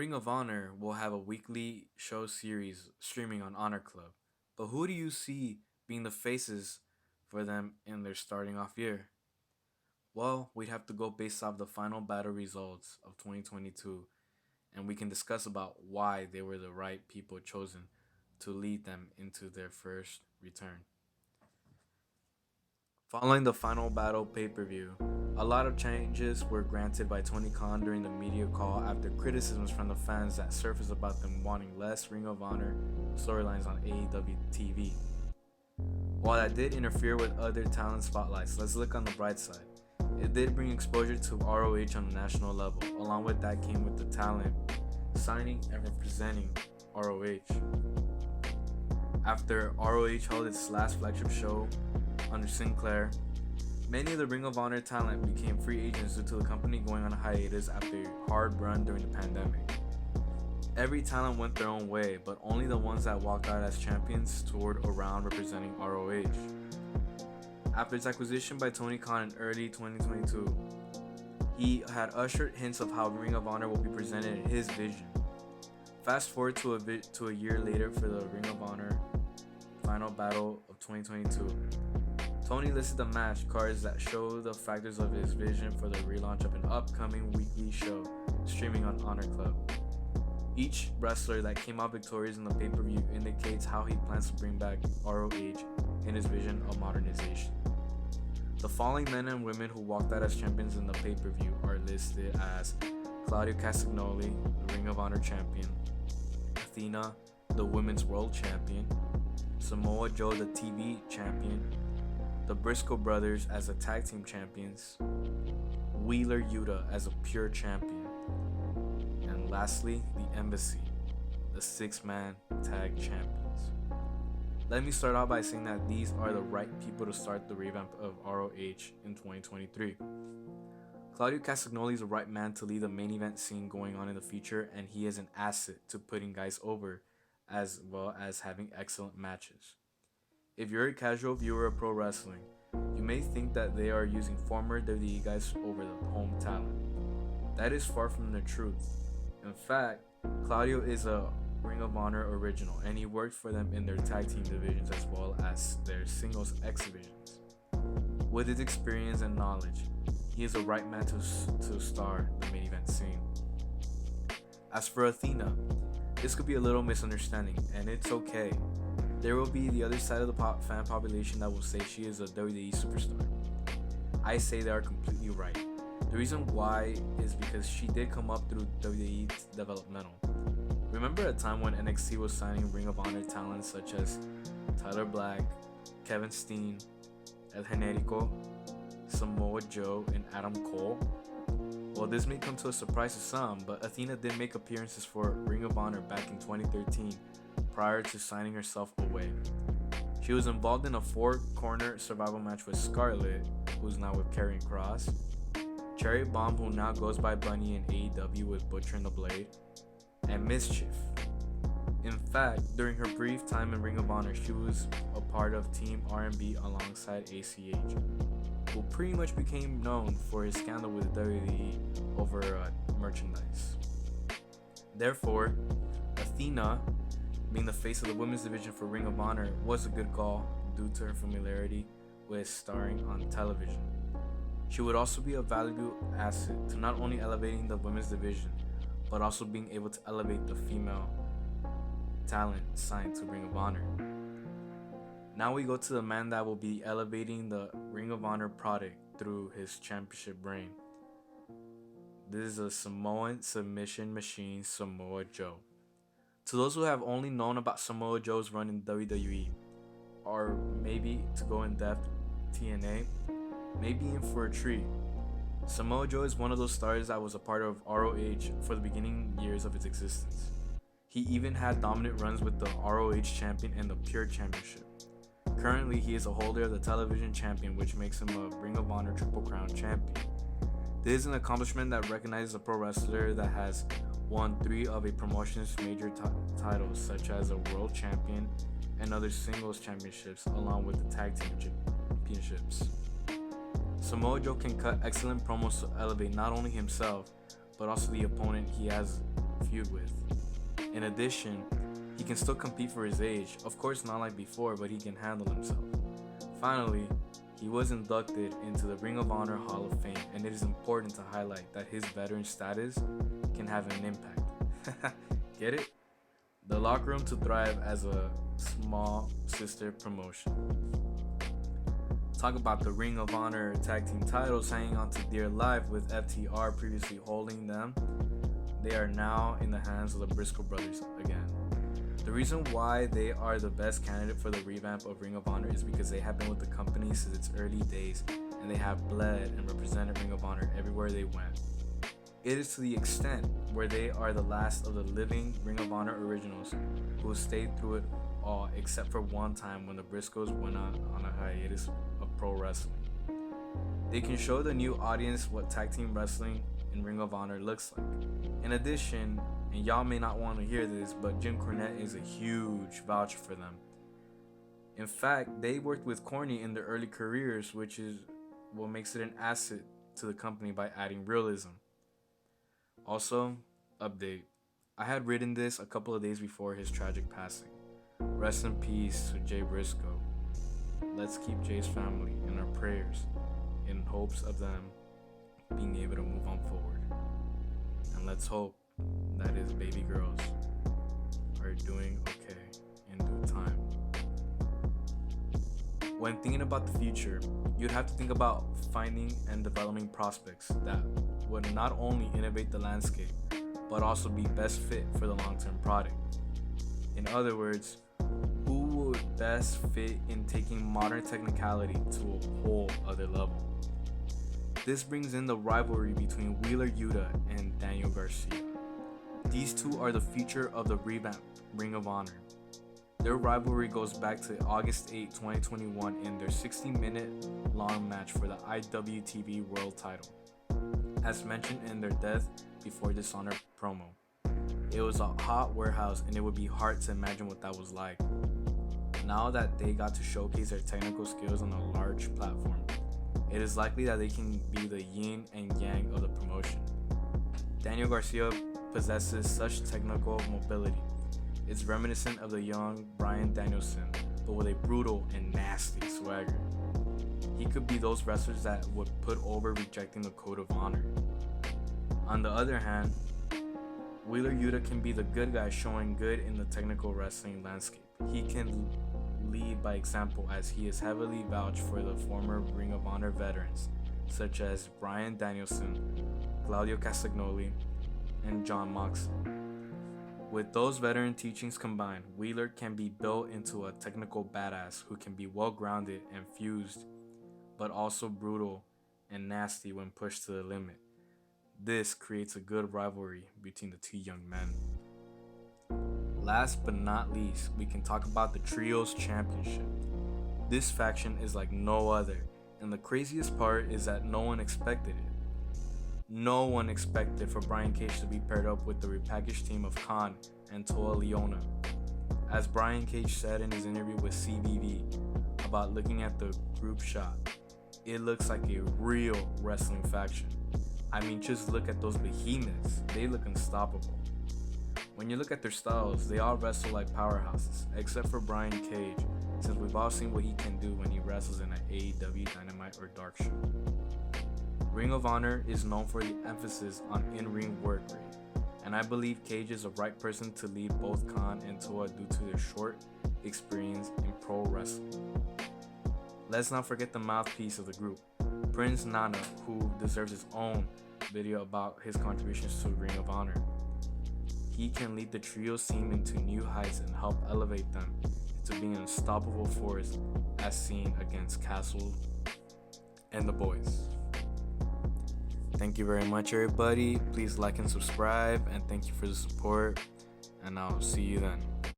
Ring of Honor will have a weekly show series streaming on Honor Club. But who do you see being the faces for them in their starting off year? Well, we'd have to go based off the final battle results of 2022, and we can discuss about why they were the right people chosen to lead them into their first return. Following the final battle pay per view, a lot of changes were granted by Tony Khan during the media call after criticisms from the fans that surfaced about them wanting less Ring of Honor storylines on AEW TV. While that did interfere with other talent spotlights, let's look on the bright side. It did bring exposure to ROH on a national level. Along with that came with the talent signing and representing ROH. After ROH held its last flagship show under Sinclair, many of the Ring of Honor talent became free agents due to the company going on a hiatus after a hard run during the pandemic. Every talent went their own way, but only the ones that walked out as champions toured around representing ROH. After its acquisition by Tony Khan in early 2022, he had ushered hints of how Ring of Honor will be presented in his vision. Fast forward to a year later for the Ring of Honor final battle of 2022. Tony listed the match cards that show the factors of his vision for the relaunch of an upcoming weekly show streaming on Honor Club. Each wrestler that came out victorious in the pay-per-view indicates how he plans to bring back ROH in his vision of modernization. The following men and women who walked out as champions in the pay-per-view are listed as Claudio Castagnoli, the Ring of Honor champion, Athena, the Women's World Champion, Samoa Joe, the TV champion, the Briscoe brothers as the tag team champions, Wheeler Yuta as a pure champion, and lastly, the Embassy, the six-man tag champions. Let me start out by saying that these are the right people to start the revamp of ROH in 2023. Claudio Castagnoli is the right man to lead the main event scene going on in the future, and he is an asset to putting guys over as well as having excellent matches. If you're a casual viewer of pro wrestling, you may think that they are using former WWE guys over the home talent. That is far from the truth. In fact, Claudio is a Ring of Honor original, and he worked for them in their tag team divisions as well as their singles X divisions. With his experience and knowledge, he is the right man to star the main event scene. As for Athena, this could be a little misunderstanding, and it's okay. There will be the other side of the fan population that will say she is a WWE superstar. I say they are completely right. The reason why is because she did come up through WWE developmental. Remember a time when NXT was signing Ring of Honor talents such as Tyler Black, Kevin Steen, El Generico, Samoa Joe, and Adam Cole? Well, this may come to a surprise to some, but Athena did make appearances for Ring of Honor back in 2013 prior to signing herself away. She was involved in a four-corner survival match with Scarlett, who's now with Karrion Kross, Cherry Bomb, who now goes by Bunny in AEW with Butcher and the Blade, and Mischief. In fact, during her brief time in Ring of Honor, she was a part of Team R&B alongside ACH, who pretty much became known for his scandal with WWE over merchandise. Therefore, Athena, being the face of the women's division for Ring of Honor, was a good call due to her familiarity with starring on television. She would also be a valuable asset to not only elevating the women's division, but also being able to elevate the female talent signed to Ring of Honor. Now we go to the man that will be elevating the Ring of Honor product through his championship reign. This is a Samoan submission machine, Samoa Joe. To those who have only known about Samoa Joe's run in WWE, or maybe to go in depth, TNA, may be in for a treat. Samoa Joe is one of those stars that was a part of ROH for the beginning years of its existence. He even had dominant runs with the ROH champion and the Pure Championship. Currently, he is a holder of the television champion, which makes him a Ring of Honor Triple Crown champion. This is an accomplishment that recognizes a pro wrestler that has won 3 of a promotion's major titles, such as a world champion and other singles championships, along with the tag team championships. Samoa Joe can cut excellent promos to elevate not only himself, but also the opponent he has feud with. In addition, he can still compete for his age, of course not like before, but he can handle himself. Finally, he was inducted into the Ring of Honor Hall of Fame, and it is important to highlight that his veteran status can have an impact. Get it? The locker room to thrive as a small sister promotion. Talk about the Ring of Honor tag team titles hanging on to dear life with FTR previously holding them. They are now in the hands of the Briscoe brothers again. The reason why they are the best candidate for the revamp of Ring of Honor is because they have been with the company since its early days and they have bled and represented Ring of Honor everywhere they went. It is to the extent where they are the last of the living Ring of Honor originals who stayed through it all except for one time when the Briscoes went on a hiatus of pro wrestling. They can show the new audience what tag team wrestling in Ring of Honor looks like. In addition, and y'all may not want to hear this, but Jim Cornette is a huge voucher for them. In fact, they worked with Corny in their early careers, which is what makes it an asset to the company by adding realism. Also, update. I had written this a couple of days before his tragic passing. Rest in peace to Jay Briscoe. Let's keep Jay's family in our prayers in hopes of them being able to move on forward. And let's hope that his baby girls are doing okay in due time. When thinking about the future, you'd have to think about finding and developing prospects that would not only innovate the landscape, but also be best fit for the long-term product. In other words, who would best fit in taking modern technicality to a whole other level? This brings in the rivalry between Wheeler Yuta and Daniel Garcia. These two are the future of the revamped Ring of Honor. Their rivalry goes back to August 8, 2021 in their 60-minute long match for the IWTV World title. As mentioned in their Death Before Dishonor promo, it was a hot warehouse and it would be hard to imagine what that was like. Now that they got to showcase their technical skills on a large platform, it is likely that they can be the yin and yang of the promotion. Daniel Garcia possesses such technical mobility. It's reminiscent of the young Bryan Danielson, but with a brutal and nasty swagger. He could be those wrestlers that would put over rejecting the code of honor. On the other hand, Wheeler Yuta can be the good guy showing good in the technical wrestling landscape. He can lead by example as he is heavily vouched for the former Ring of Honor veterans such as Bryan Danielson, Claudio Castagnoli, and John Moxley. With those veteran teachings combined, Wheeler can be built into a technical badass who can be well grounded and fused, but also brutal and nasty when pushed to the limit. This creates a good rivalry between the two young men. Last but not least, we can talk about the Trios Championship. This faction is like no other, and the craziest part is that no one expected it. No one expected for Brian Cage to be paired up with the repackaged team of Khan and Toa Liona. As Brian Cage said in his interview with CBV about looking at the group shot, it looks like a real wrestling faction. I mean, just look at those behemoths. They look unstoppable. When you look at their styles, they all wrestle like powerhouses, except for Brian Cage, since we've all seen what he can do when he wrestles in an AEW Dynamite or Dark show. Ring of Honor is known for the emphasis on in-ring work rate, and I believe Cage is the right person to lead both Khan and Toa due to their short experience in pro wrestling. Let's not forget the mouthpiece of the group, Prince Nana, who deserves his own video about his contributions to Ring of Honor. He can lead the Trios team into new heights and help elevate them into being an unstoppable force as seen against Castle and the boys. Thank you very much, everybody. Please like and subscribe, and thank you for the support, and I'll see you then.